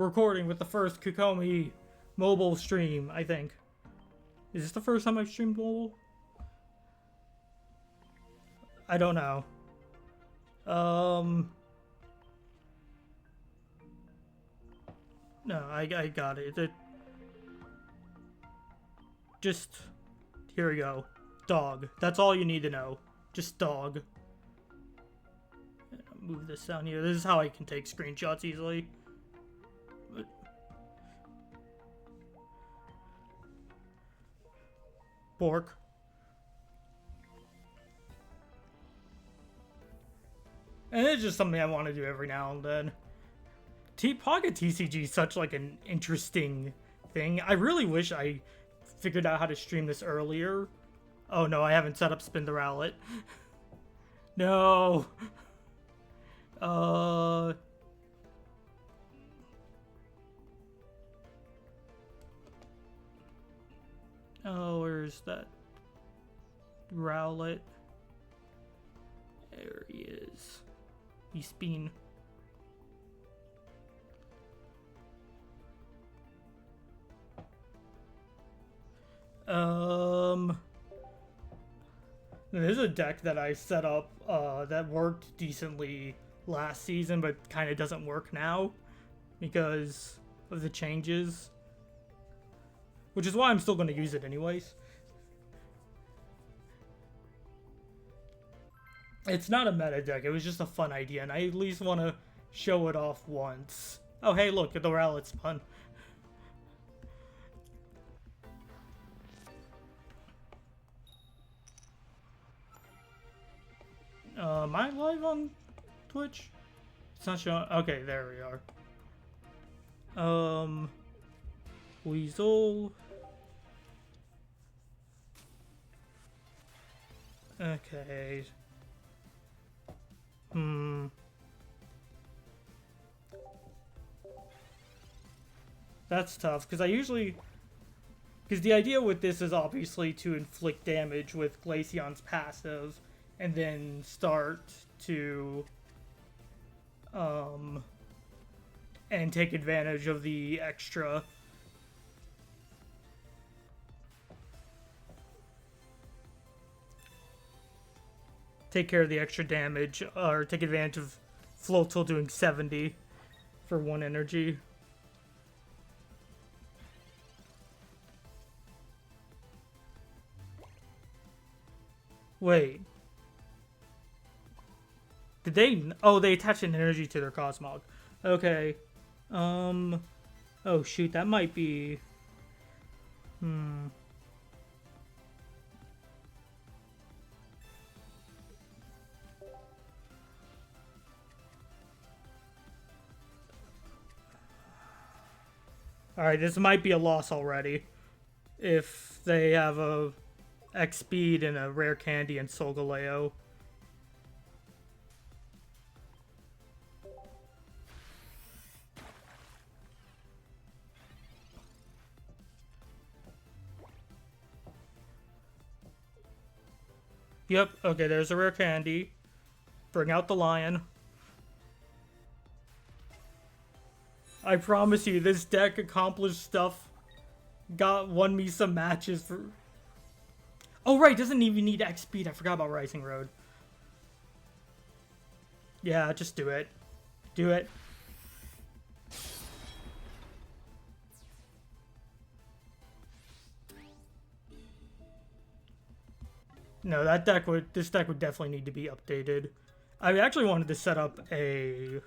recording with the first Kukomi mobile stream, I think. Is this the first time I've streamed mobile? I don't know. No, I got it. Just, here we go. Dog. That's all you need to know. Just dog. Move this down here. This is how I can take screenshots easily. Pork. And it's just something I want to do every now and then. Pocket TCG is such like an interesting thing. I really wish I figured out how to stream this earlier. Oh no, I haven't set up Spin the Rowlet. No. Oh, where's that Rowlet? There he is. He's been. There's a deck that I set up that worked decently last season, but kind of doesn't work now because of the changes. Which is why I'm still going to use it anyways. It's not a meta deck, it was just a fun idea, and I at least want to show it off once. Oh hey, look, the Rowlet spun. Am I live on Twitch? It's not showing. Okay, there we are. Weasel. Okay. That's tough, because because the idea with this is obviously to inflict damage with Glaceon's passive, and then start to, and take advantage of the extra. Take care of the extra damage, or take advantage of Floatzel doing 70 for 1 energy. Wait. Did they... Oh, they attached an energy to their Cosmog. Okay. Oh, shoot. That might be... Alright, this might be a loss already. If they have a X-Speed and a Rare Candy and Solgaleo. Yep, okay, there's a Rare Candy. Bring out the lion. I promise you, this deck accomplished stuff. Won me some matches for... Oh, right, doesn't even need X speed. I forgot about Rising Road. Yeah, just do it. Do it. No, this deck would definitely need to be updated. I actually wanted to set up a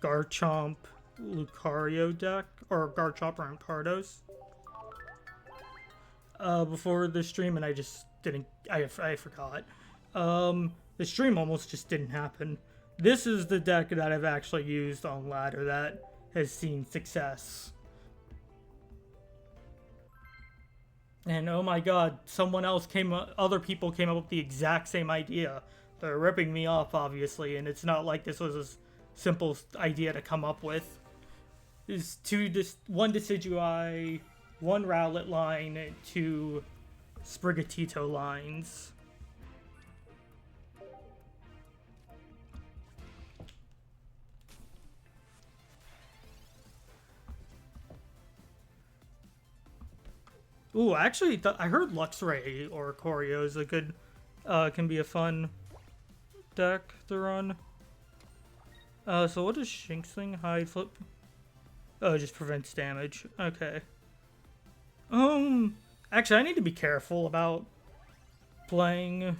Garchomp Lucario deck, or Garchomp Rampardos, before the stream, and I just didn't, I forgot. The stream almost just didn't happen. This is the deck that I've actually used on ladder that has seen success. And oh my god, other people came up with the exact same idea. They're ripping me off, obviously, and it's not like this was a simple idea to come up with. There's one Decidueye, 1 Rowlet line, and 2 Sprigatito lines. Ooh, actually, I heard Luxray or Choreo is a good, can be a fun deck to run. So what does Shinx thing? Hide, flip? Oh, it just prevents damage. Okay. Actually, I need to be careful about playing...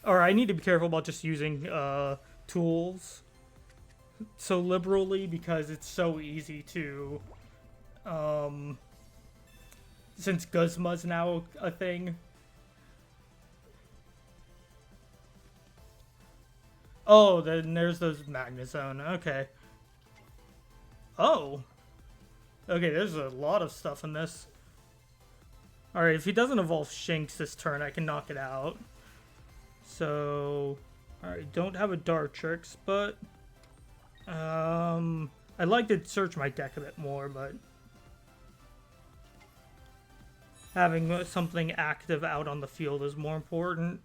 Or I need to be careful about just using, tools so liberally because it's so easy to, since Guzma's now a thing. Oh, then there's those Magnezone. Okay. Oh. Okay, there's a lot of stuff in this. Alright, if he doesn't evolve Shinx this turn, I can knock it out. So... Alright, don't have a Dartrix, but... I'd like to search my deck a bit more, but... having something active out on the field is more important.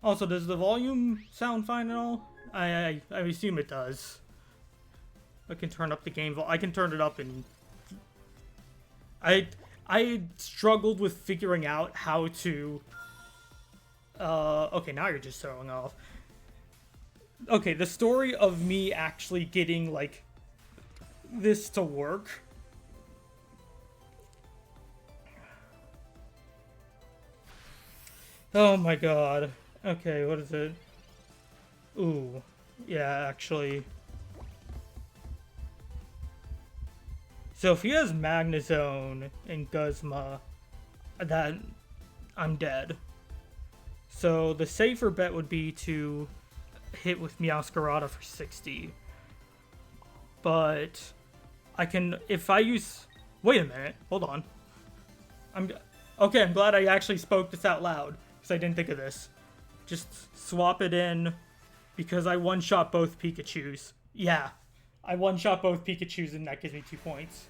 Also, does the volume sound fine at all? I assume it does. I can turn up the game I can turn it up and... I struggled with figuring out how to... okay, now you're just throwing off. Okay, the story of me actually getting, like, this to work. Oh my god. Okay, what is it? Ooh. Yeah, actually. So if he has Magnezone and Guzma, that I'm dead. So the safer bet would be to hit with Meowscarada for 60. But I can, if I use, wait a minute, hold on. Okay, I'm glad I actually spoke this out loud, because I didn't think of this. Just swap it in, because I one-shot both Pikachus. Yeah, I one-shot both Pikachus and that gives me 2 points.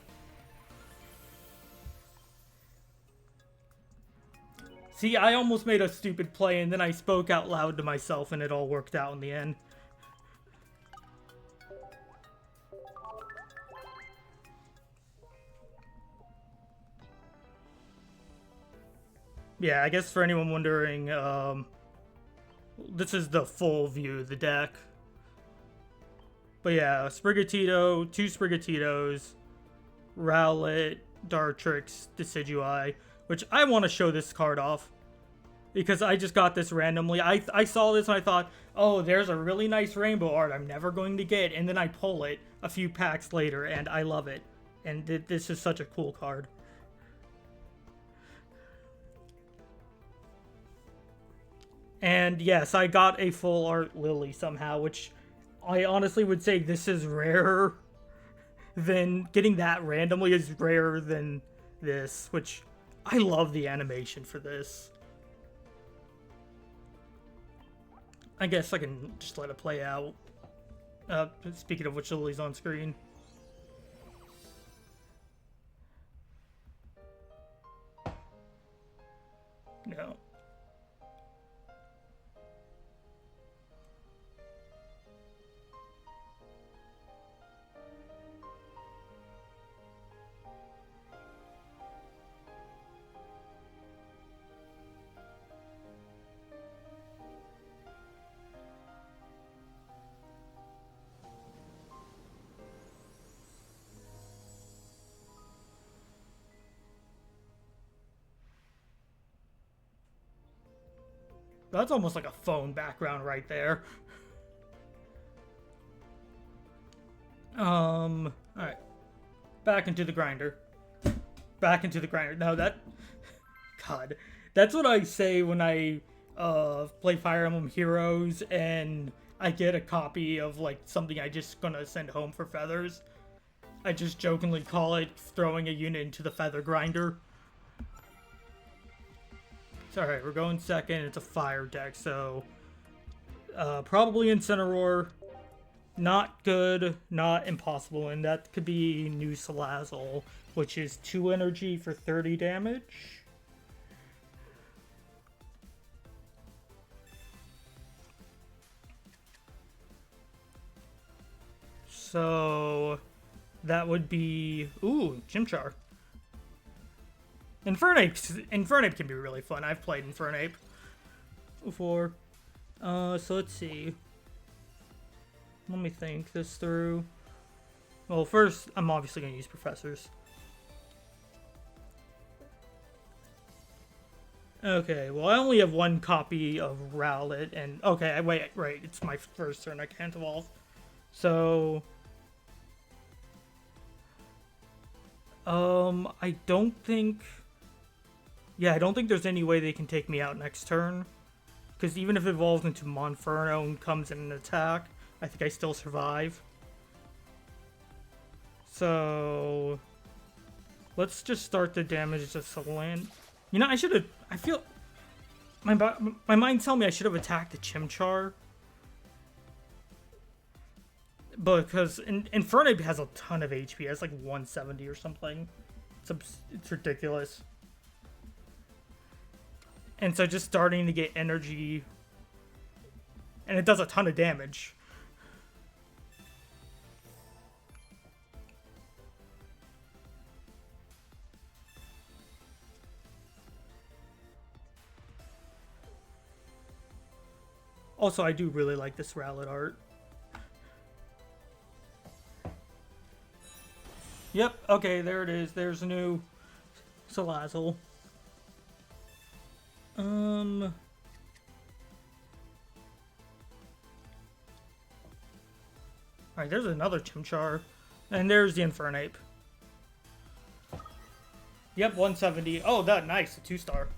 See, I almost made a stupid play and then I spoke out loud to myself and it all worked out in the end. Yeah, I guess for anyone wondering, this is the full view of the deck. But yeah, Sprigatito, 2 Sprigatitos, Rowlet, Dartrix, Decidueye, which I want to show this card off. Because I just got this randomly. I saw this and I thought, oh, there's a really nice rainbow art I'm never going to get. And then I pull it a few packs later and I love it. And this is such a cool card. And yes, I got a full art Lily somehow, which I honestly would say this is rarer than getting that randomly is rarer than this, which I love the animation for this. I guess I can just let it play out. Speaking of which, Lily's on screen. No. That's almost like a phone background right there. Alright. Back into the grinder. Back into the grinder. No, that... God. That's what I say when I play Fire Emblem Heroes and I get a copy of, like, something I just gonna send home for feathers. I just jokingly call it throwing a unit into the feather grinder. Alright, we're going second. It's a fire deck, so... probably Incineroar. Not good, not impossible, and that could be new Salazzle, which is 2 energy for 30 damage. So that would be... Ooh, Chimchar. Infernape can be really fun. I've played Infernape before. So let's see. Let me think this through. Well, first, I'm obviously going to use Professors. Okay, well, I only have one copy of Rowlet, and... Okay, wait, right, it's my first turn, I can't evolve. So... I don't think... Yeah, I don't think there's any way they can take me out next turn. Because even if it evolves into Monferno and comes in an attack, I think I still survive. So... Let's just start the damage to Saland. You know, I should have... I feel... My mind tells me I should have attacked the Chimchar. Because Infernape has a ton of HP. It has like 170 or something. It's ridiculous. And so just starting to get energy. And it does a ton of damage. Also, I do really like this Rowlet art. Yep, okay, there it is. There's a new Salazzle. Alright, there's another Chimchar. And there's the Infernape. Yep, 170. Oh, that nice, a 2-star.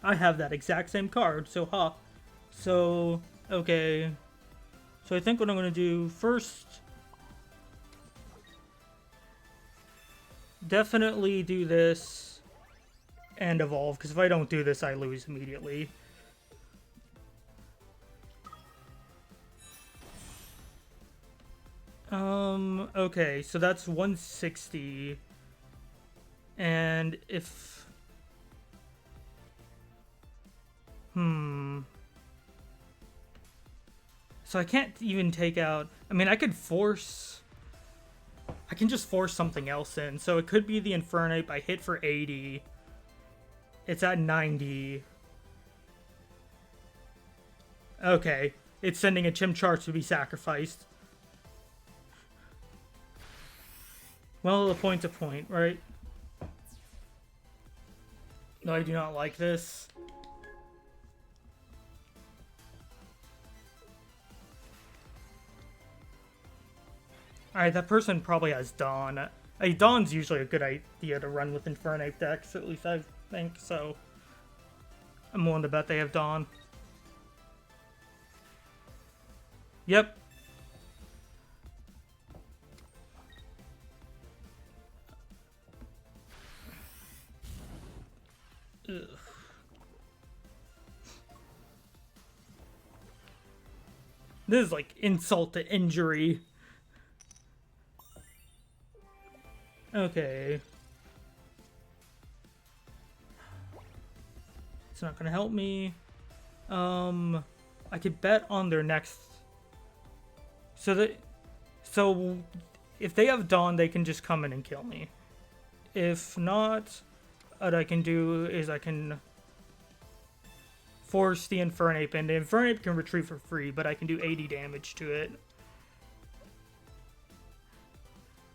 I have that exact same card, so So, okay. So I think what I'm going to do first... Definitely do this and evolve, because if I don't do this, I lose immediately. Okay, so that's 160. And if... So I can't even take out... I mean, I could force... I can just force something else in. So it could be the Infernape. I hit for 80. It's at 90. Okay. It's sending a Chimchar to be sacrificed. Well, a point to point, right? No, I do not like this. Alright, that person probably has Dawn. Dawn's usually a good idea to run with Infernape decks, at least I think, so... I'm willing to bet they have Dawn. Yep. Ugh. This is like insult to injury. Okay. It's not gonna help me. I could bet on their next... So if they have Dawn, they can just come in and kill me. If not, what I can do is I can force the Infernape, and the Infernape can retreat for free, but I can do 80 damage to it.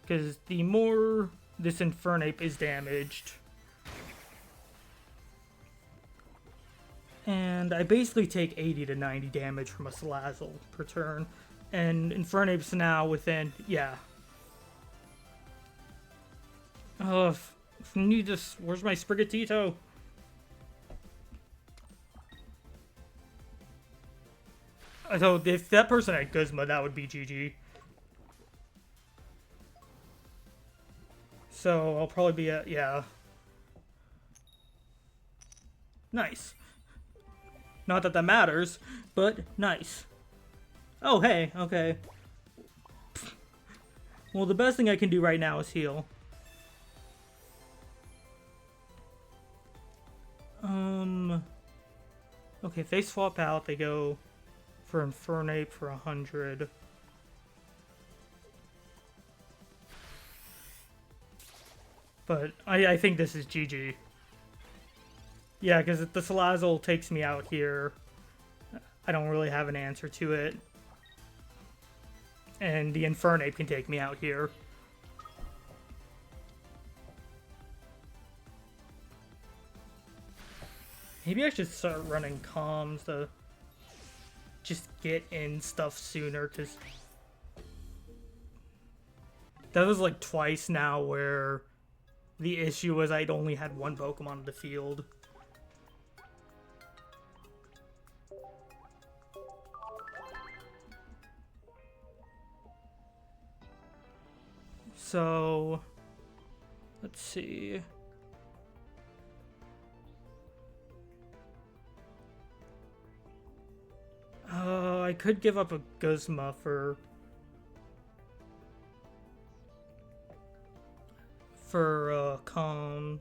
Because the more this Infernape is damaged... And I basically take 80 to 90 damage from a Salazzle per turn. And Infernape's now within... Yeah. Oh, need this... Where's my Sprigatito? So if that person had Guzma, that would be GG. So I'll probably be at... Yeah. Nice. Not that that matters, but nice. Oh, hey, okay. Well, the best thing I can do right now is heal. Okay, if they swap out, they go for Infernape for 100. But I think this is GG. Yeah, because the Salazzle takes me out here. I don't really have an answer to it. And the Infernape can take me out here. Maybe I should start running comms to just get in stuff sooner, because that was like twice now where the issue was I'd only had one Pokemon in the field. So, let's see. I could give up a Guzma for Calm.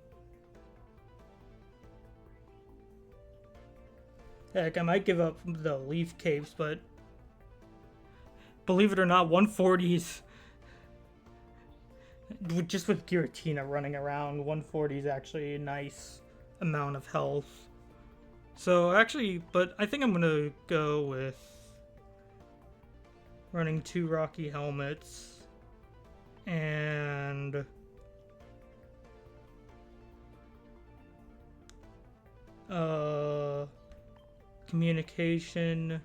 Heck, I might give up the Leaf Caves, but believe it or not, 140s, just with Giratina running around, 140 is actually a nice amount of health. So actually, but I think I'm gonna go with running 2 Rocky Helmets and communication,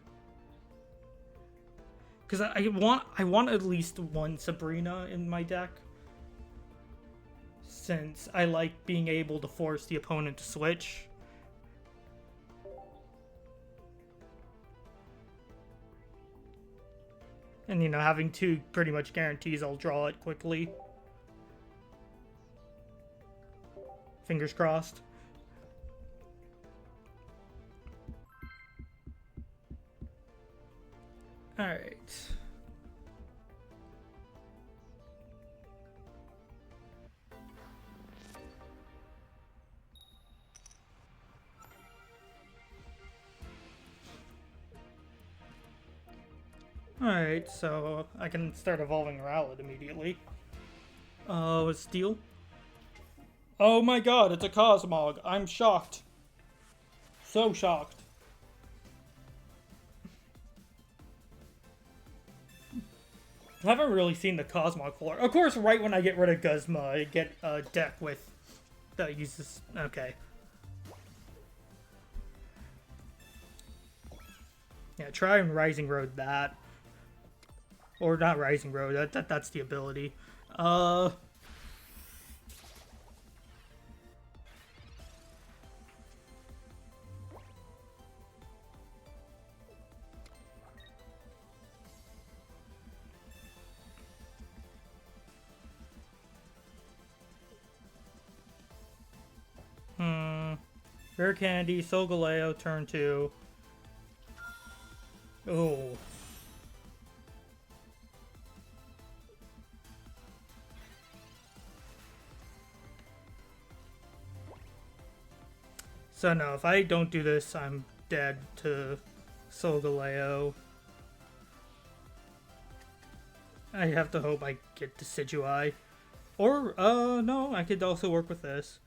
because I want at least one Sabrina in my deck, since I like being able to force the opponent to switch. And, you know, having 2 pretty much guarantees I'll draw it quickly. Fingers crossed. Alright. Alright, so I can start evolving Rowlet immediately. Steel. Oh my god, it's a Cosmog. I'm shocked. So shocked. I haven't really seen the Cosmog floor. Of course, right when I get rid of Guzma, I get a deck with that uses... Okay. Yeah, try and Rising Road that. Or not Rising Road, that's the ability. Rare Candy, Solgaleo, turn 2. Oh. So no, if I don't do this, I'm dead to Solgaleo. I have to hope I get Decidueye. Or, no, I could also work with this.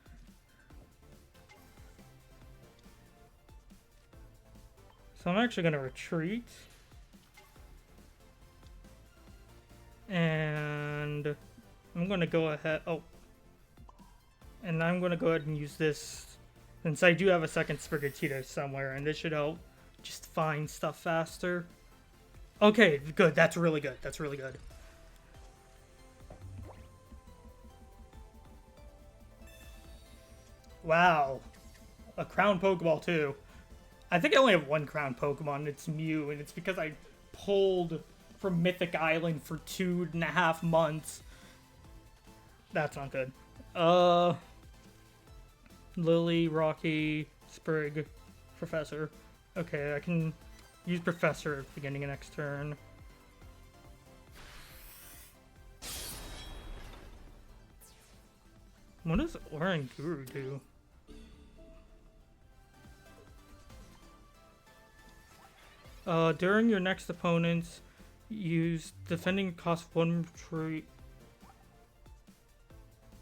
So I'm actually going to retreat. And I'm going to go ahead... Oh. And I'm going to go ahead and use this, since I do have a second Sprigatito somewhere, and this should help just find stuff faster. Okay, good. That's really good. That's really good. Wow. A Crown Pokeball, too. I think I only have one Crown Pokemon, it's Mew, and it's because I pulled from Mythic Island for 2.5 months. That's not good. Lily, Rocky, Sprig, Professor. Okay, I can use Professor at the beginning of next turn. What does Oranguru do? During your next opponent's use defending cost 1 retreat.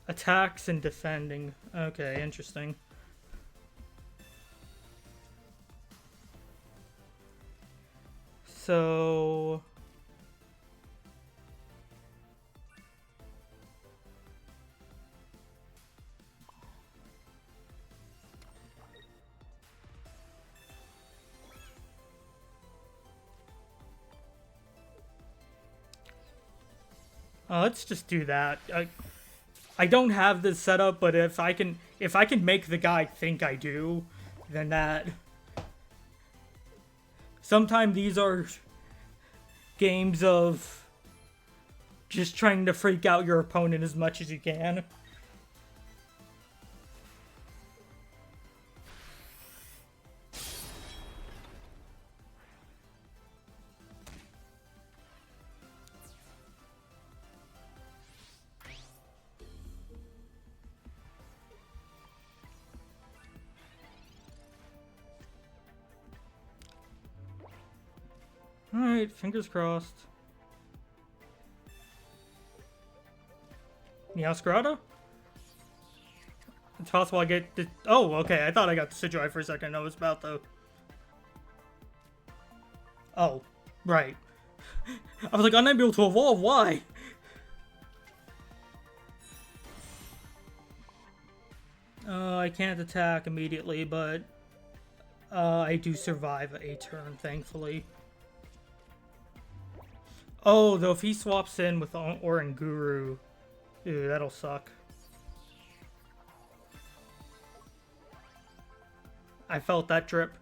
Attacks and defending. Okay, interesting. So... let's just do that. I don't have this set up, but if I can make the guy think I do, then that... Sometimes these are games of just trying to freak out your opponent as much as you can. Alright, fingers crossed. Meowscarada? It's possible I get the... Oh, okay, I thought I got the Sidrai for a second. I was about to... Oh, right. I was like, unable to evolve, why? I can't attack immediately, but... I do survive a turn, thankfully. Oh, though if he swaps in with Oranguru, ew, that'll suck. I felt that drip.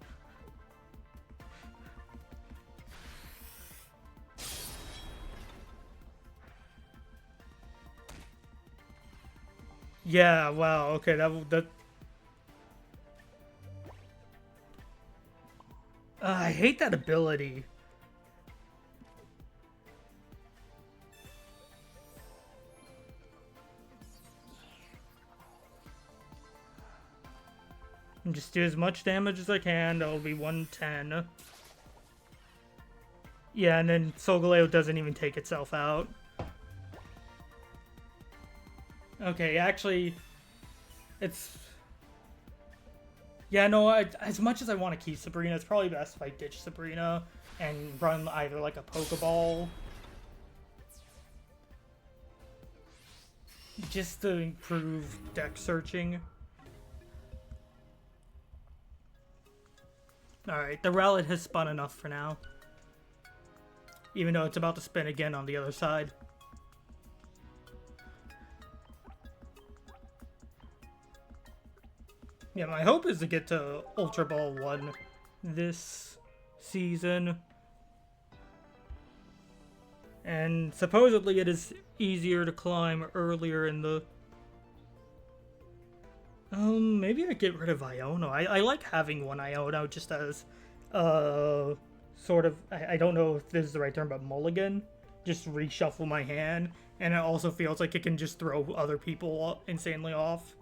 Yeah, wow, okay, that... I hate that ability. And just do as much damage as I can. That'll be 110. Yeah, and then Solgaleo doesn't even take itself out. Okay, actually, it's... Yeah, no, as much as I want to keep Sabrina, it's probably best if I ditch Sabrina and run either like a Pokeball. Just to improve deck searching. Alright, the Rowlet has spun enough for now. Even though it's about to spin again on the other side. Yeah, my hope is to get to Ultra Ball 1 this season. And supposedly it is easier to climb earlier in the... maybe I get rid of Iono. I like having one Iono just as, sort of, I don't know if this is the right term, but mulligan. Just reshuffle my hand, and it also feels like it can just throw other people insanely off.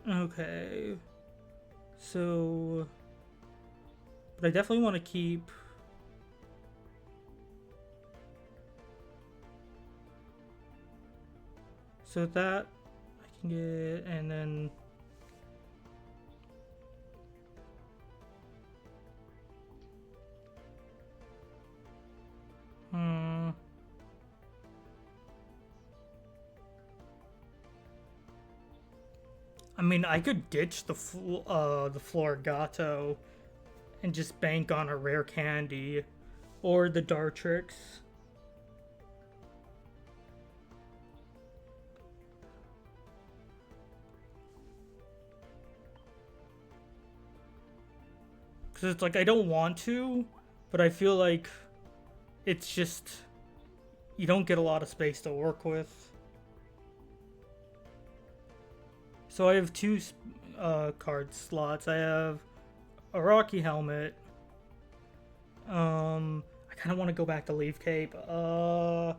Okay. So... But I definitely want to keep... So that I can get, and then I mean, I could ditch the Florigato and just bank on a rare candy or the Dartrix. Because it's like, I don't want to, but I feel like it's just, you don't get a lot of space to work with. So I have two card slots. I have a Rocky Helmet. I kind of want to go back to Leaf Cape. I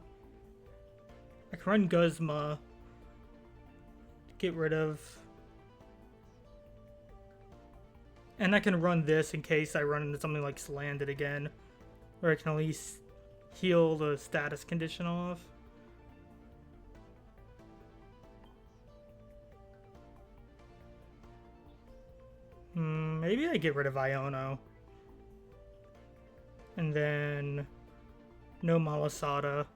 can run Guzma. Get rid of... And I can run this in case I run into something like Slanded again. Where I can at least heal the status condition off. Maybe I get rid of Iono. And then no Malasada.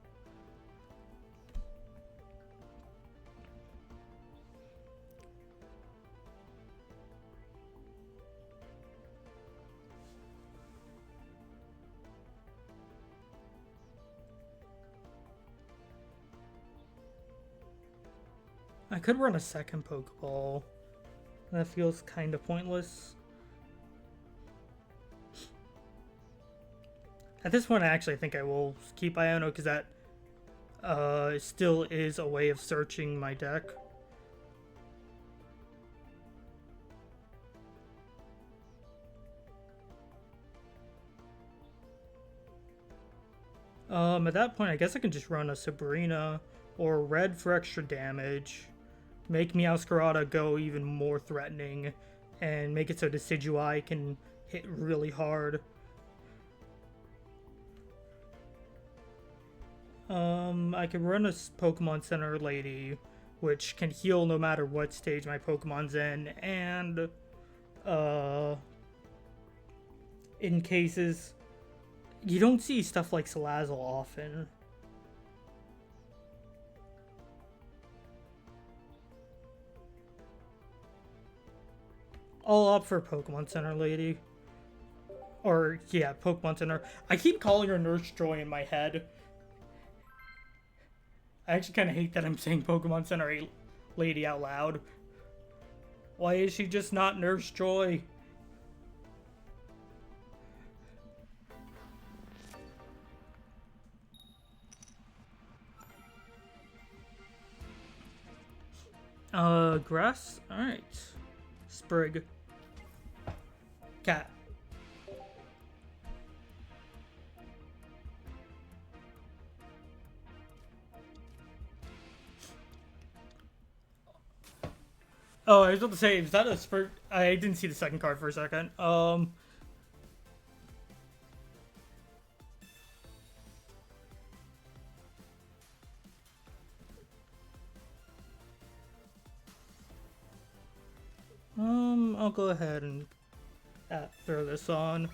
I could run a second Pokeball. That feels kind of pointless. At this point, I actually think I will keep Iono because that still is a way of searching my deck. At that point, I guess I can just run a Sabrina or Red for extra damage, make Meowscarada go even more threatening, and make it so Decidueye can hit really hard. I can run a Pokemon Center Lady, which can heal no matter what stage my Pokemon's in, and, in cases, you don't see stuff like Salazzle often. I'll opt for Pokemon Center Lady. Or, yeah, Pokemon Center. I keep calling her Nurse Joy in my head. I actually kind of hate that I'm saying Pokemon Center Lady out loud. Why is she just not Nurse Joy? Grass? Alright. Sprig. Cat. Oh, I was about to say, is that a Sprig? I didn't see the second card for a second. I'll go ahead and throw this on.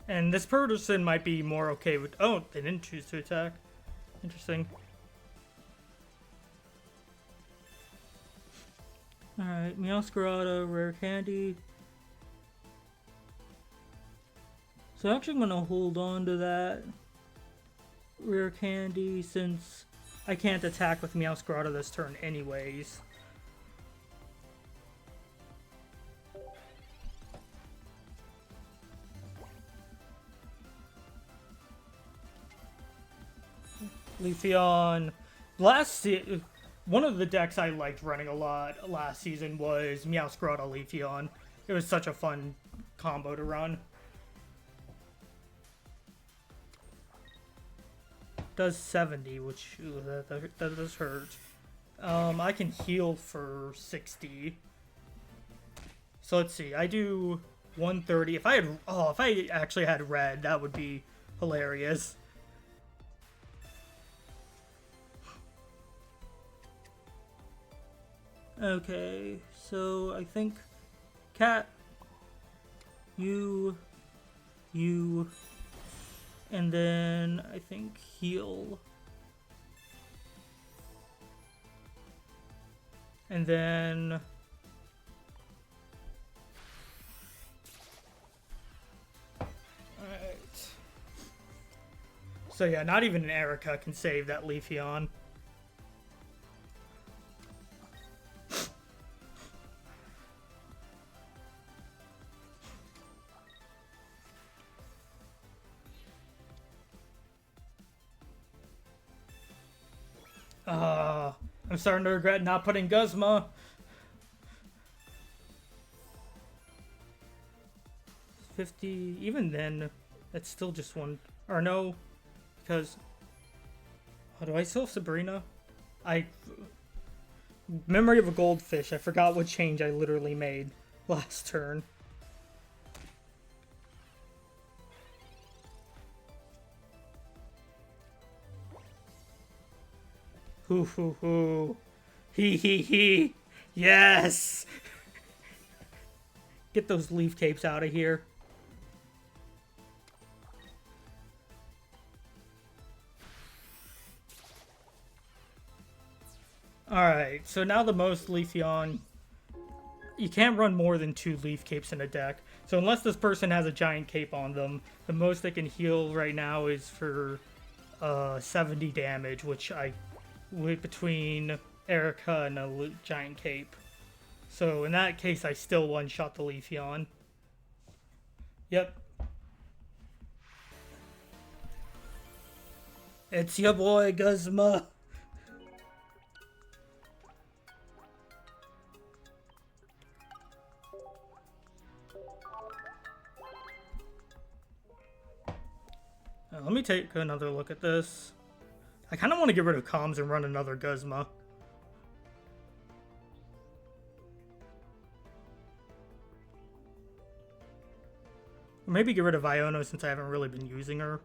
And this person might be more okay with... Oh, they didn't choose to attack. Interesting. Alright, Meowscarada, Rare Candy. So I'm actually going to hold on to that Rare Candy since I can't attack with Meowscarada this turn anyways. Leafeon. One of the decks I liked running a lot last season was Meowscarada Leafeon. It was such a fun combo to run. Does 70, which that does hurt. I can heal for 60. So let's see. I do 130. If I actually had red, that would be hilarious. Okay, so I think Cat, you, and then I think heal. And then alright. So yeah, not even an Erica can save that Leafeon. I'm starting to regret not putting Guzma. $50, even then, that's still just one, or no, because Oh, do I still have Sabrina? I... Memory of a goldfish. I forgot what change I literally made last turn. Hoo hoo hoo. Hee hee hee. Yes! Get those leaf capes out of here. Alright, so now the most Leafeon... You can't run more than 2 leaf capes in a deck. So unless this person has a giant cape on them, the most they can heal right now is for 70 damage, which I... between Erica and a giant cape. So in that case, I still one-shot the Leafeon. Yep. It's your boy, Guzma. Let me take another look at this. I kind of want to get rid of comms and run another Guzma. Or maybe get rid of Iono since I haven't really been using her.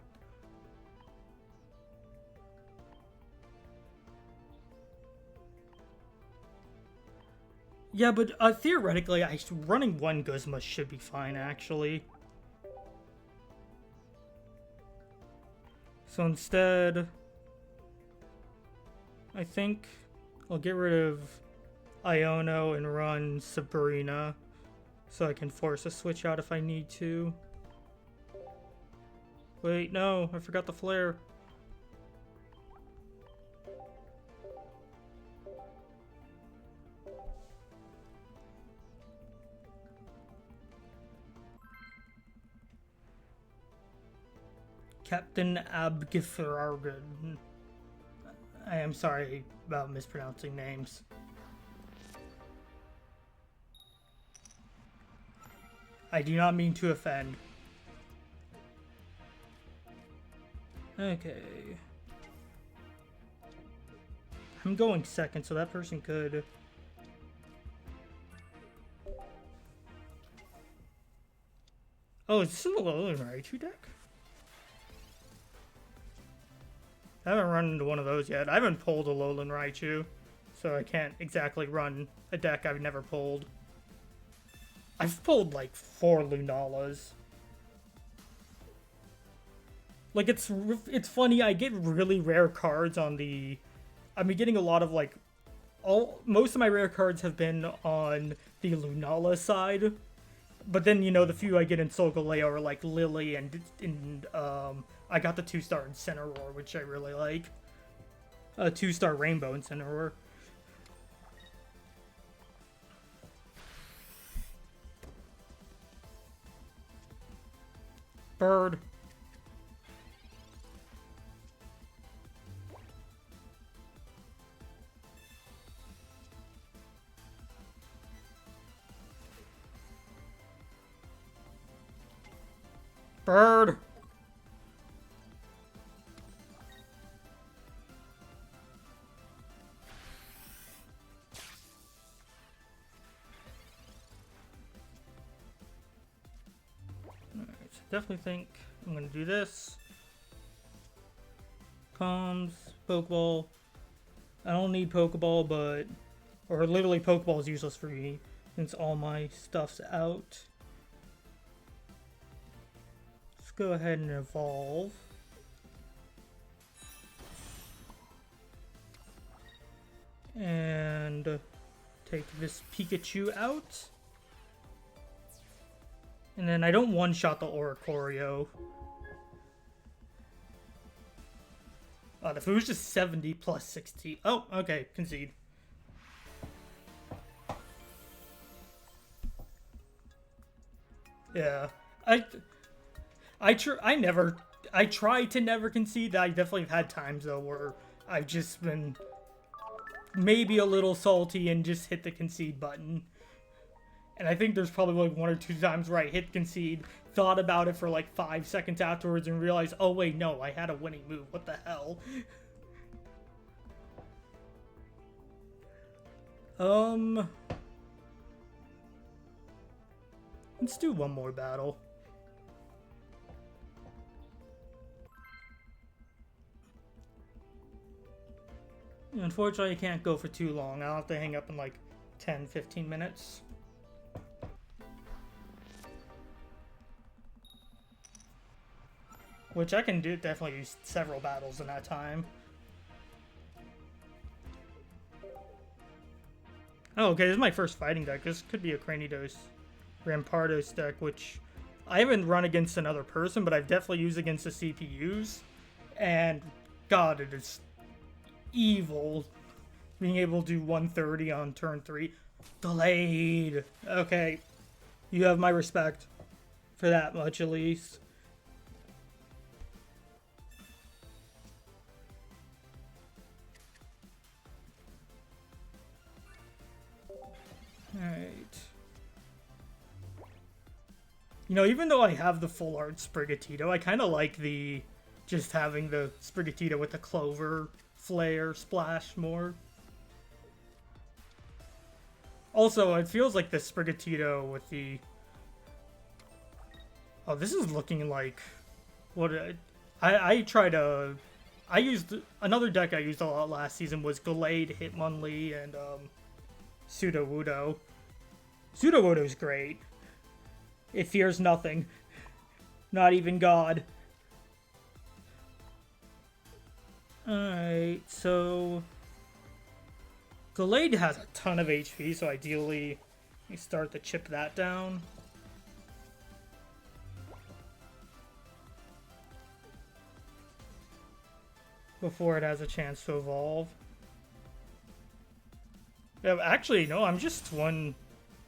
Yeah, but theoretically, running one Guzma should be fine, actually. So instead, I think I'll get rid of Iono and run Sabrina so I can force a switch out if I need to. Wait, no, I forgot the flare. Captain Abgiffarargan. I am sorry about mispronouncing names. I do not mean to offend. Okay. I'm going second, so that person could... Oh, is this in the Alolan Raichu deck? I haven't run into one of those yet. I haven't pulled a Alolan Raichu, so I can't exactly run a deck I've never pulled. I've pulled like 4 Lunalas. Like, it's funny, I get really rare cards on the... I've been getting a lot of, like... Most of my rare cards have been on the Lunala side. But then, you know, the few I get in Solgaleo are, like, Lily and I got the 2-star Incineroar, which I really like. 2-star Rainbow Incineroar. Bird. Bird. Alright, so definitely think I'm gonna do this. Comms, Pokeball. I don't need Pokeball, but... Or literally Pokeball is useless for me since all my stuff's out. Let's go ahead and evolve. And take this Pikachu out. And then I don't one-shot the Oricorio. If it was just 70 plus 60... Oh, okay, concede. Yeah. I try to never concede. I definitely have had times, though, where I've just been maybe a little salty and just hit the concede button. And I think there's probably like 1 or 2 times where I hit concede, thought about it for like 5 seconds afterwards, and realized, oh wait, no, I had a winning move. What the hell? Um, let's do one more battle. Unfortunately, I can't go for too long. I'll have to hang up in like 10, 15 minutes. Which I can do, definitely use several battles in that time. Oh, okay, this is my first fighting deck. This could be a Cranidos Rampardos deck, which I haven't run against another person, but I've definitely used against the CPUs. And God, it is evil being able to do 130 on turn 3. Delayed. Okay, you have my respect for that much at least. Alright. You know, even though I have the full art Sprigatito, I kind of like the just having the Sprigatito with the clover flare splash more. Also, it feels like the Sprigatito with the... Oh, this is looking like... What I tried a... I used... Another deck I used a lot last season was Gallade, Hitmonlee, and Sudowoodo. Sudowoodo's great. It fears nothing. Not even God. Alright, so... Gallade has a ton of HP, so ideally you start to chip that down. Before it has a chance to evolve. Yeah, actually, no, I'm just one...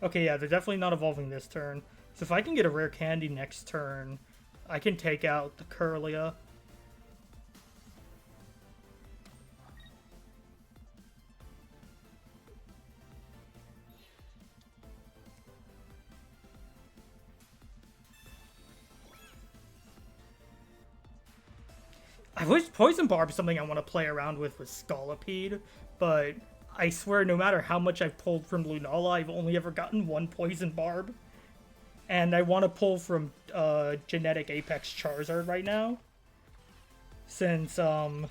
Okay, yeah, they're definitely not evolving this turn. So if I can get a rare candy next turn, I can take out the Curlia. I wish Poison Barb is something I want to play around with Scolipede, but I swear no matter how much I've pulled from Lunala, I've only ever gotten one Poison Barb. And I want to pull from Genetic Apex Charizard right now. Since, Alright,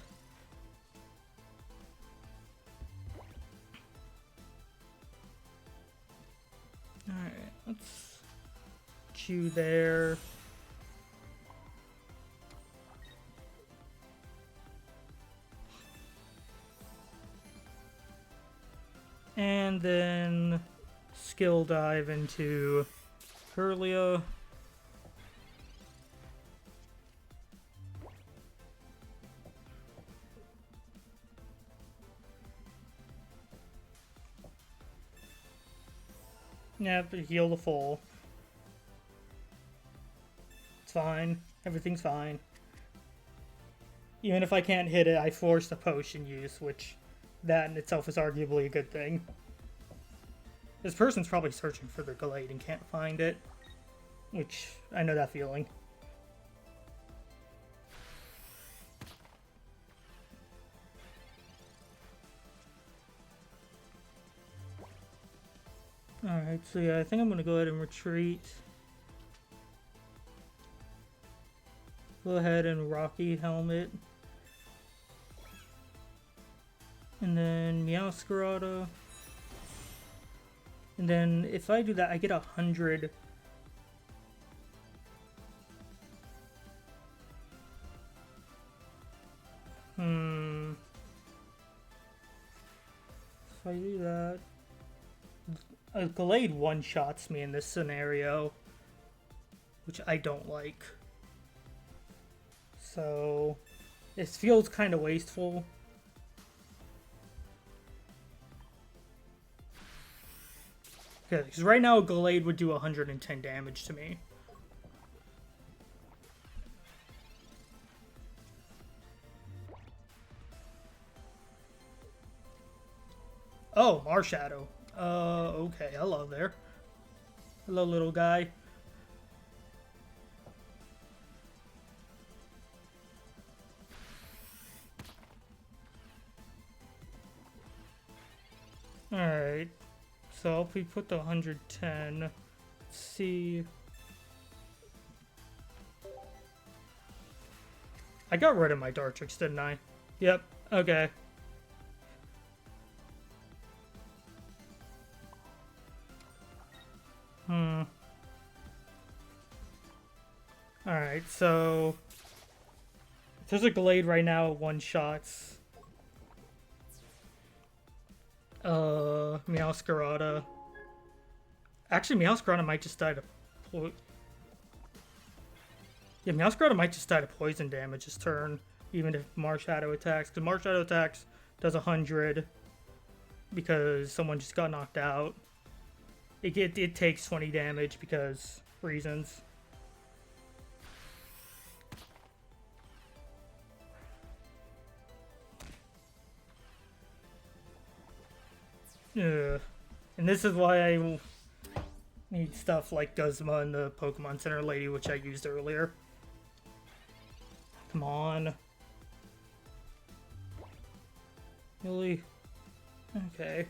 let's chew there. And then skill dive into Curlia. Yeah, but heal the full. It's fine. Everything's fine. Even if I can't hit it, I force the potion use, which that in itself is arguably a good thing. This person's probably searching for their Gallade and can't find it. Which, I know that feeling. Alright, so yeah, I think I'm gonna go ahead and retreat. Go ahead and Rocky Helmet. And then Meowscarada. And then if I do that, I get 100. If I do that... A Gallade one-shots me in this scenario, which I don't like. So, this feels kind of wasteful. Okay, because right now a Gallade would do 110 damage to me. Oh, Marshadow. Okay, hello there. Hello, little guy. Alright. So if we put the 110, let's see. I got rid of my Dartrix, didn't I? Yep, okay. Alright, so there's a Glade right now at one shots. Meowscarada. Actually, Meowscarada might just die to yeah, Meowscarada might just die to poison damage this turn, even if Marshadow attacks. Because Marshadow attacks does 100 because someone just got knocked out. It takes 20 damage because reasons. Ugh. And this is why I need stuff like Guzma and the Pokemon Center Lady, which I used earlier. Come on. Really? Okay.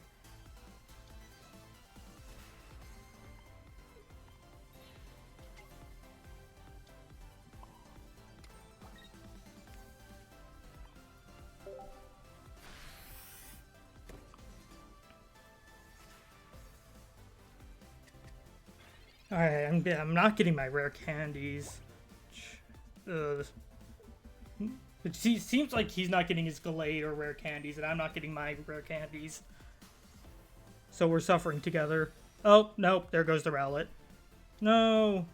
Alright, I'm not getting my rare candies. It seems like he's not getting his Gallade or rare candies, and I'm not getting my rare candies. So we're suffering together. Oh, nope, there goes the Rowlet. No!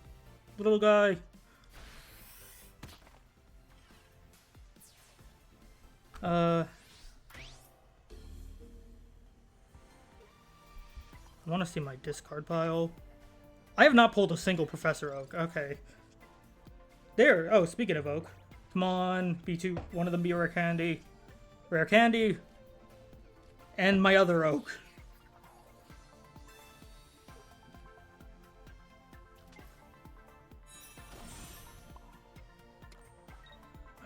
Little guy. I want to see my discard pile. I have not pulled a single Professor Oak. Okay. There. Oh, speaking of Oak. Come on. B2. One of them be a rare candy. Rare candy. And my other Oak.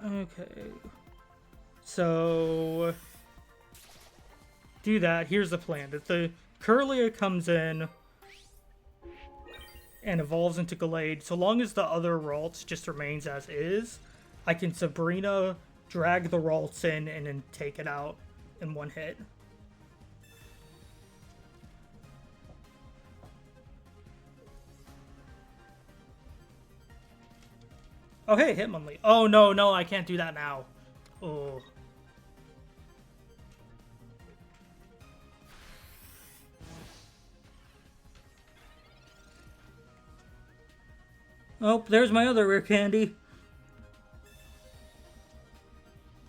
Okay. So do that. Here's the plan. If the Curlia comes in and evolves into Gallade, so long as the other Ralts just remains as is, I can Sabrina, drag the Ralts in, and then take it out in one hit. Oh, hey, Hitmonlee. Oh, no, I can't do that now. Oh. Oh, there's my other rare candy.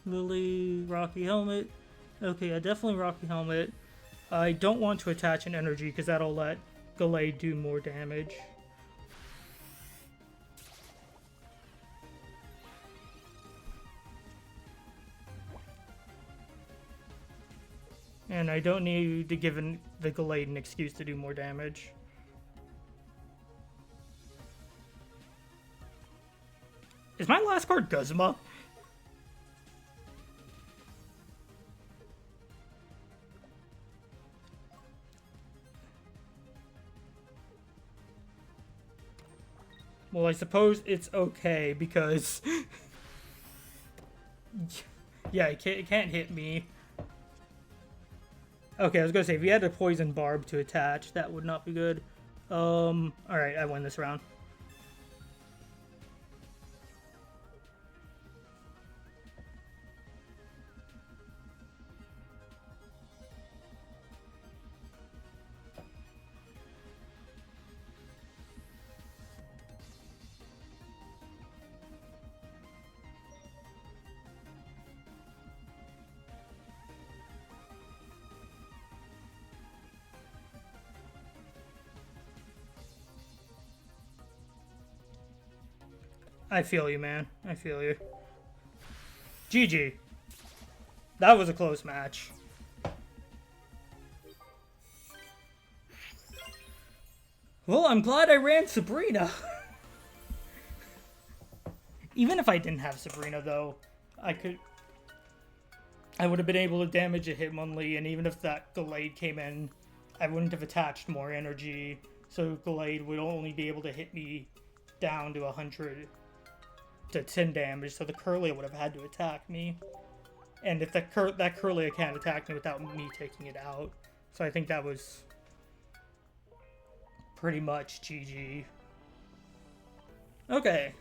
Lily, Rocky Helmet. Okay, yeah, definitely Rocky Helmet. I don't want to attach an energy because that'll let Gallade do more damage. And I don't need to give the Gallade an excuse to do more damage. Is my last card Guzma? Well, I suppose it's okay because... yeah, it can't hit me. Okay, I was gonna say, if you had a Poison Barb to attach, that would not be good. Alright, I win this round. I feel you, man. I feel you. GG. That was a close match. Well, I'm glad I ran Sabrina. Even if I didn't have Sabrina, though, I could... I would have been able to damage a Hitmonlee, and even if that Gallade came in, I wouldn't have attached more energy, so Gallade would only be able to hit me down to 100 to 10 damage, so the Kirlia would have had to attack me. And if that Kirlia can't attack me without me taking it out. So I think that was pretty much GG. Okay.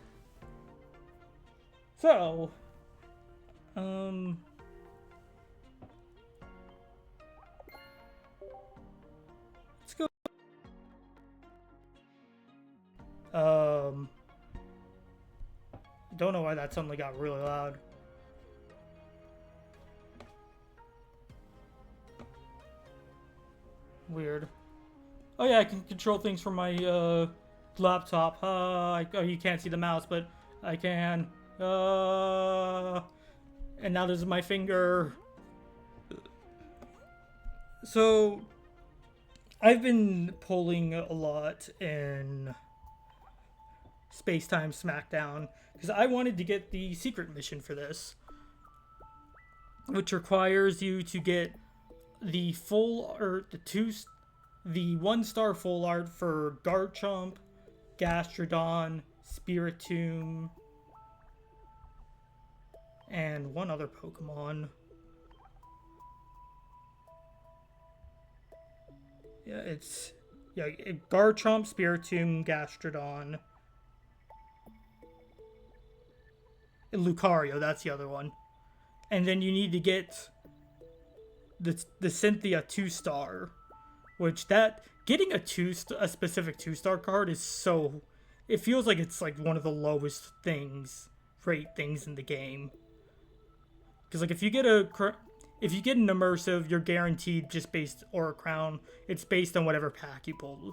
So, let's go. Don't know why that suddenly got really loud. Weird. Oh yeah, I can control things from my laptop. Oh, you can't see the mouse, but I can. And now there's my finger. So, I've been polling a lot in Space-Time Smackdown because I wanted to get the secret mission for this, which requires you to get the full or the 1-star full art for Garchomp, Gastrodon, Spiritomb, and one other Pokemon. Yeah, it's Garchomp, Spiritomb, Gastrodon, and Lucario. That's the other one. And then you need to get the Cynthia 2-star, which getting a specific 2-star card is so, it feels like it's like one of the lowest rate things in the game. Because like if you get an immersive, you're guaranteed just based, or a crown, it's based on whatever pack you pulled.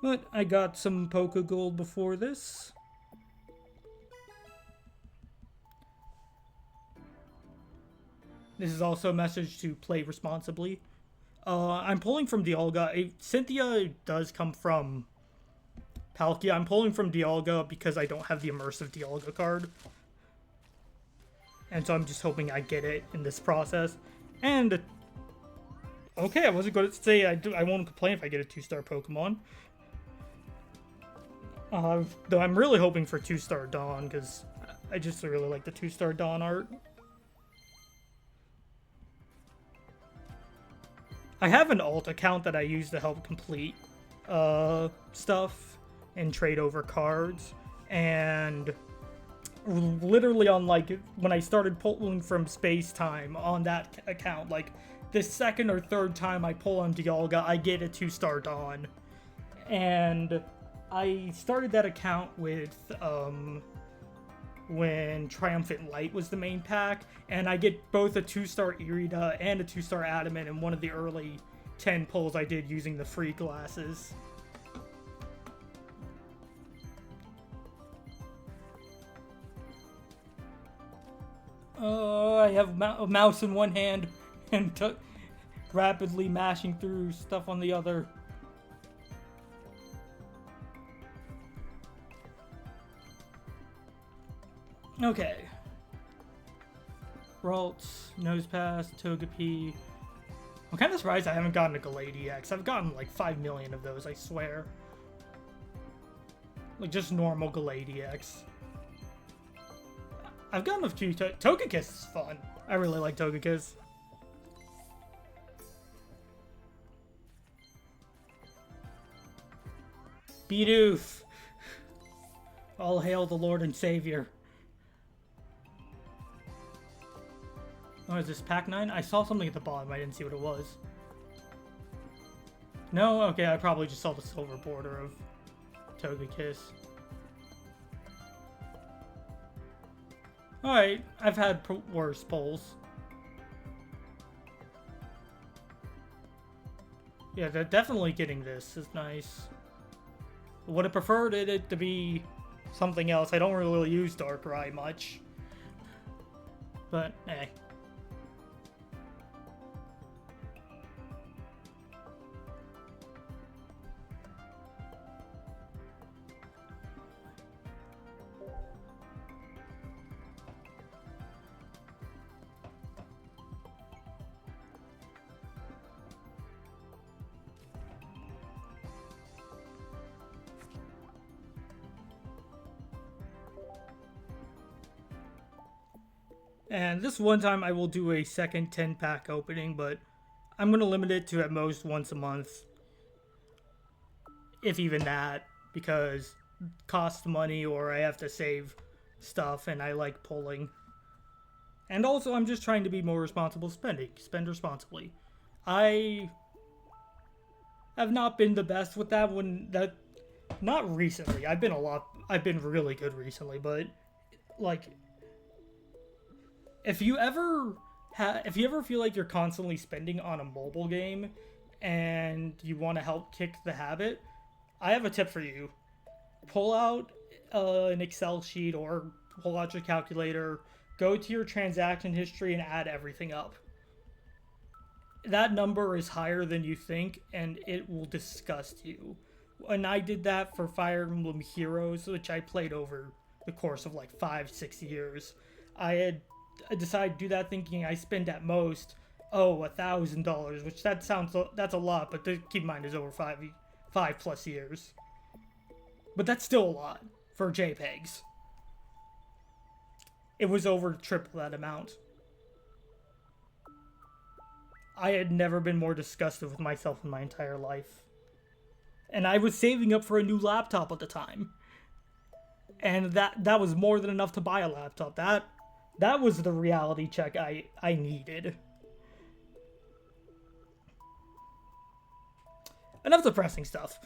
But I got some Poké Gold before this. This is also a message to play responsibly. I'm pulling from Dialga. Cynthia does come from Palkia. I'm pulling from Dialga because I don't have the immersive Dialga card. And so I'm just hoping I get it in this process. And, okay, I wasn't going to say I won't complain if I get a 2-star Pokemon. Though I'm really hoping for 2-star Dawn because I just really like the 2-star Dawn art. I have an alt account that I use to help complete stuff and trade over cards, and literally on like when I started pulling from Space Time on that account, like the second or third time I pull on Dialga, I get a 2-star Dawn. And I started that account with when Triumphant Light was the main pack, and I get both a 2-star Irida and a 2-star Adamant in one of the early 10 pulls I did using the free glasses. I have a mouse in one hand and rapidly mashing through stuff on the other. Okay. Ralts, Nosepass, Togepi. I'm kind of surprised I haven't gotten a Gallade EX. I've gotten like 5 million of those, I swear. Like just normal Gallade EX. I've gotten a few. Togekiss is fun. I really like Togekiss. Bidoof. All hail the Lord and Savior. Oh, is this pack 9? I saw something at the bottom. I didn't see what it was. No? Okay, I probably just saw the silver border of Togekiss. Alright, I've had worse pulls. Yeah, definitely getting this is nice. Would have preferred it to be something else. I don't really use Darkrai much. But, eh. And this one time I will do a second 10-pack opening, but I'm going to limit it to at most once a month, if even that, because it costs money or I have to save stuff and I like pulling. And also, I'm just trying to be more responsible spending. Spend responsibly. I have not been the best with that one. That not recently. I've been really good recently, but like, if you ever feel like you're constantly spending on a mobile game, and you want to help kick the habit, I have a tip for you. Pull out an Excel sheet or pull out your calculator. Go to your transaction history and add everything up. That number is higher than you think, and it will disgust you. And I did that for Fire Emblem Heroes, which I played over the course of like 5-6 years. I decided to do that thinking I spend at most $1,000, which that's a lot, but keep in mind is over 5+ years. But that's still a lot for JPEGs. It was over triple that amount. I had never been more disgusted with myself in my entire life. And I was saving up for a new laptop at the time. And that was more than enough to buy a laptop. That was the reality check I needed. Enough depressing stuff.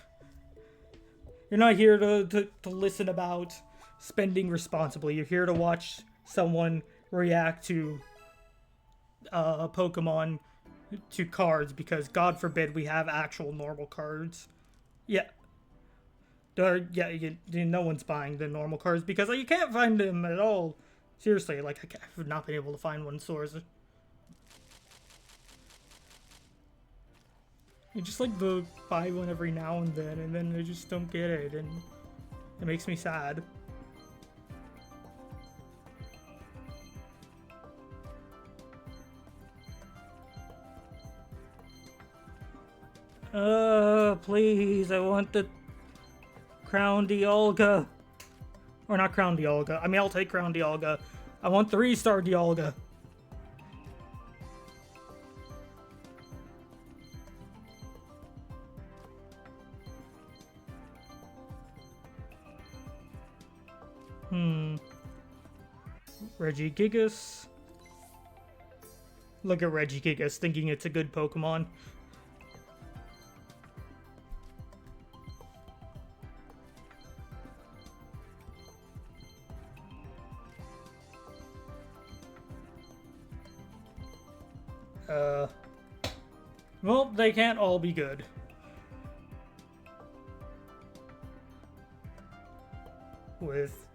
You're not here to listen about spending responsibly. You're here to watch someone react to Pokemon, to cards, because God forbid we have actual normal cards. Yeah. No one's buying the normal cards because you can't find them at all. Seriously, like, I've not been able to find one in stores. You just like the buy one every now and then I just don't get it, and it makes me sad. Please, I want the Crown Dialga. Or not Crown Dialga. I mean, I'll take Crown Dialga. I want 3-star Dialga. Regigigas. Look at Regigigas thinking it's a good Pokemon. Well, they can't all be good. With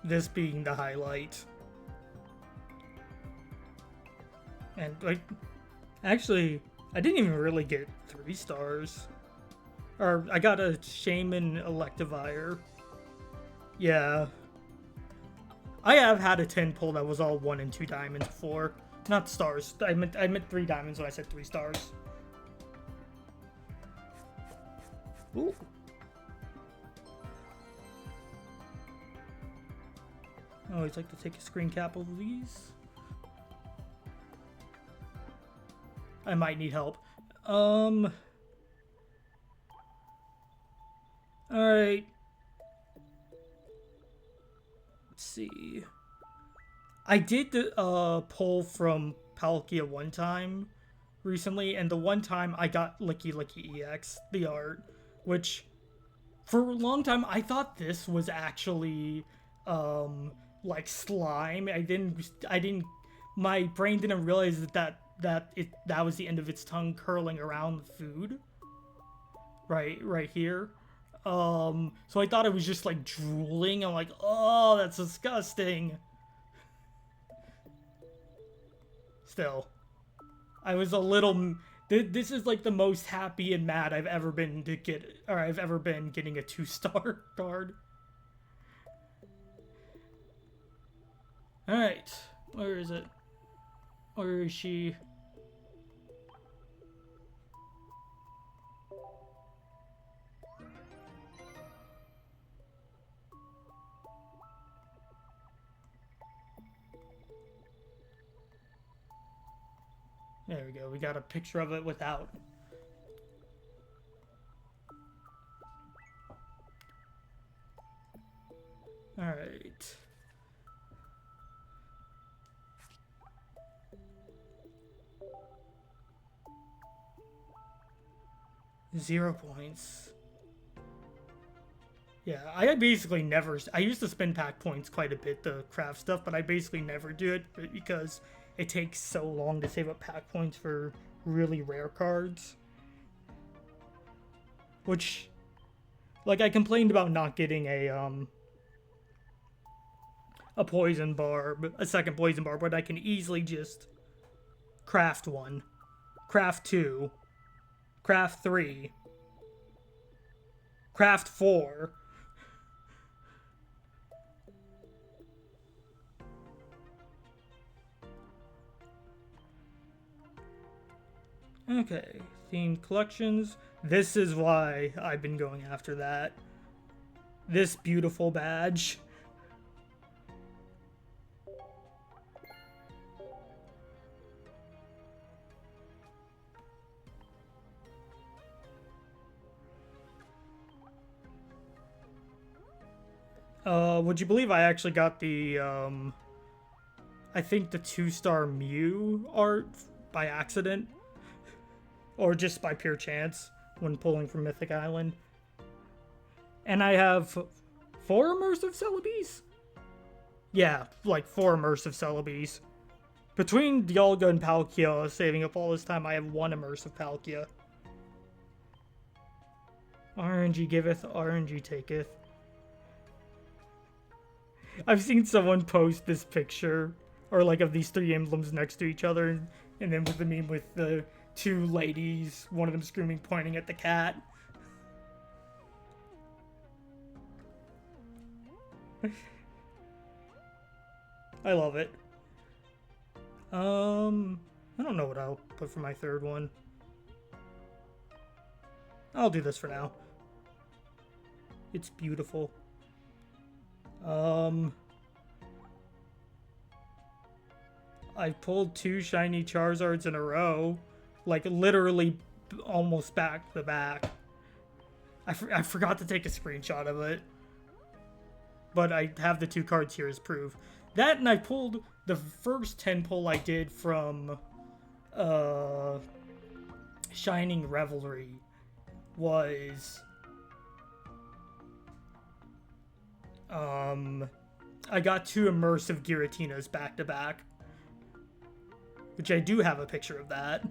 this being the highlight. And, like, actually, I didn't even really get 3 stars. Or, I got a Shaman Electivire. Yeah. I have had a 10 pull that was all 1 and 2 diamonds before. Not stars. I meant 3 diamonds when I said 3 stars. Ooh. I always like to take a screen cap of these. I might need help. Alright. Let's see. I did pull from Palkia one time recently, and the one time I got Licky Licky EX, the art, which for a long time I thought this was actually like slime. My brain didn't realize that was the end of its tongue curling around the food. Right here. So I thought it was just like drooling. I'm like, oh, that's disgusting. Still, I was a little. This is like the most happy and mad I've ever been getting a 2-star card. All right, where is it? Where is she? There we go. We got a picture of it without. Alright. Zero points. Yeah, I basically never... I used to spend pack points quite a bit to craft stuff, but I basically never do it because it takes so long to save up pack points for really rare cards. Which... Like, I complained about not getting a poison barb, a second poison barb, but I can easily just craft one, craft two, craft three, craft four. Okay, themed collections. This is why I've been going after that. This beautiful badge. Would you believe I actually got the, I think the 2-star Mew art by accident? Or just by pure chance when pulling from Mythic Island. And I have 4 immersive Celebes? Yeah, like 4 immersive Celebes. Between Dialga and Palkia saving up all this time, I have 1 immersive Palkia. RNG giveth, RNG taketh. I've seen someone post this picture, or like of these 3 emblems next to each other, and then with the meme with the 2 ladies, one of them screaming, pointing at the cat. I love it. I don't know what I'll put for my third one. I'll do this for now. It's beautiful. I pulled 2 shiny Charizards in a row. Like, literally almost back to back. I forgot to take a screenshot of it. But I have the 2 cards here as proof. That, and I pulled the first 10 pull I did from Shining Revelry was I got 2 immersive Giratinas back to back, which I do have a picture of that.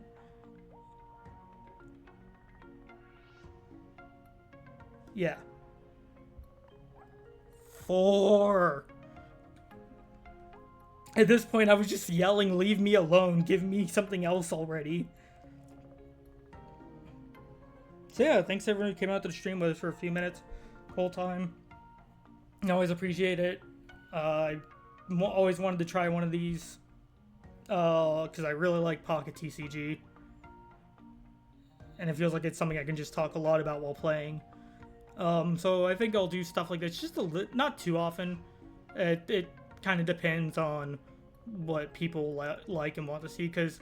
Yeah. 4. At this point, I was just yelling, leave me alone, give me something else already. So yeah, thanks everyone who came out to the stream with us for a few minutes, whole time. I always appreciate it. I always wanted to try one of these, because I really like Pocket TCG. And it feels like it's something I can just talk a lot about while playing. So I think I'll do stuff like this, just not too often. It kind of depends on what people like and want to see, because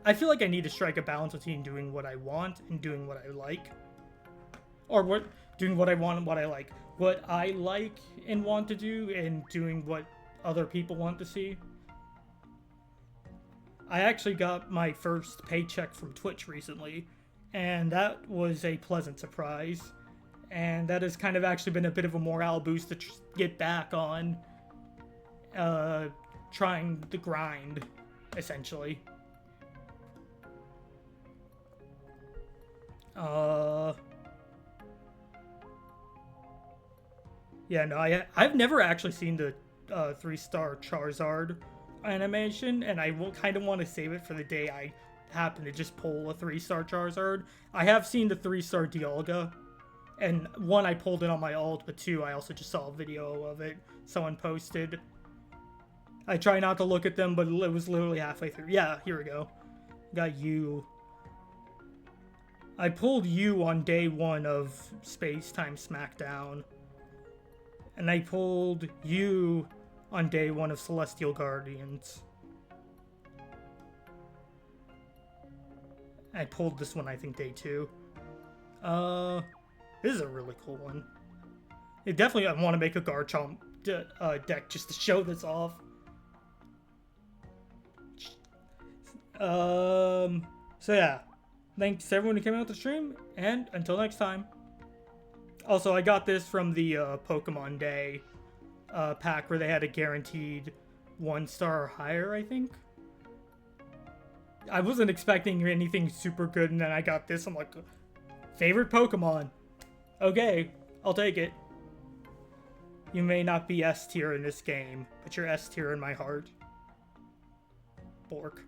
I feel like I need to strike a balance between doing what I want and doing what I like. Or doing what I want and what I like. What I like and want to do, and doing what other people want to see. I actually got my first paycheck from Twitch recently, and that was a pleasant surprise. And that has kind of actually been a bit of a morale boost to get back on trying the grind, essentially. Yeah, no, I've never actually seen the 3-star Charizard animation, and I will kind of want to save it for the day I happen to just pull a 3-star Charizard. I have seen the 3-star Dialga, and 1, I pulled it on my ult, but 2, I also just saw a video of it someone posted. I try not to look at them, but it was literally halfway through. Yeah, here we go. Got you. I pulled you on day 1 of Space Time Smackdown. And I pulled you on day 1 of Celestial Guardians. I pulled this one, I think, day 2. This is a really cool one. I want to make a Garchomp deck just to show this off. So yeah, thanks to everyone who came out to stream, and until next time. Also, I got this from the Pokemon Day pack where they had a guaranteed 1-star or higher, I think. I wasn't expecting anything super good, and then I got this. I'm like, favorite Pokemon? Okay, I'll take it. You may not be S tier in this game, but you're S tier in my heart. Bork.